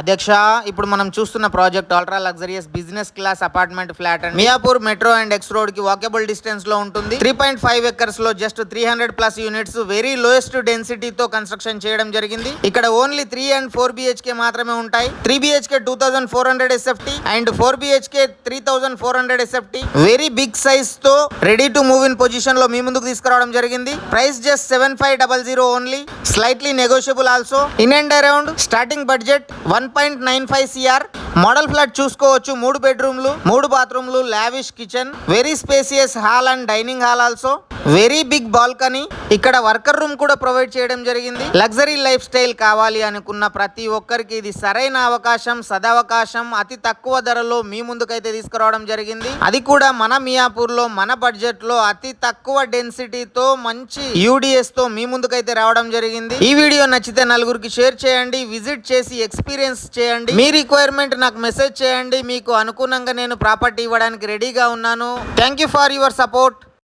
అధ్యక్ష, ఇప్పుడు మనం చూస్తున్న project ultra luxurious business class apartment flat and Miyapur metro and X road కి వాకబుల్ డిస్టెన్స్ లో ఉంటుంది. 3.5 ఎకర్స్ లో just 300+ units very lowest density తో కన్స్ట్రక్షన్ చేయడం జరిగింది. ఇక్కడ ఓన్లీ 3 and 4 BHK మాత్రమే ఉంటాయి. 3 BHK 2400 SFT and 4 BHK 3400 SFT very big size తో ready to move in position లో మీ ముందుకు తీసుకురావడం జరిగింది. Price just 7500 only, slightly negotiable also. In and around starting budget 1.95 CR. Model flat చూసుకోవచ్చు. 3 బెడ్రూమ్లు, 3 బాత్రూమ్లు, lavish kitchen, very spacious hall and dining hall also, very big balcony. ఇక్కడ worker room కూడా ప్రొవైడ్ చేయడం జరిగింది. లగ్జరీ లైఫ్ స్టైల్ కావాలి అనుకున్న ప్రతి ఒక్కరికి ఇది సరైన అవకాశం, సదవకాశం. అతి తక్కువ ధరలో మీ ముందుకైతే తీసుకురావడం జరిగింది. అది కూడా మన మియాపూర్ లో, మన బడ్జెట్ లో, అతి తక్కువ డెన్సిటీతో, మంచి UDS తో మీ ముందుకైతే రావడం జరిగింది. ఈ వీడియో నచ్చితే నలుగురికి షేర్ చేయండి, విజిట్ చేసి ఎక్స్పీరియన్స్ చేయండి. మీ రిక్వైర్మెంట్ నాకు మెసేజ్ చేయండి. మీకు అనుగుణంగా నేను ప్రాపర్టీ ఇవ్వడానికి రెడీగా ఉన్నాను. Thank you for your support.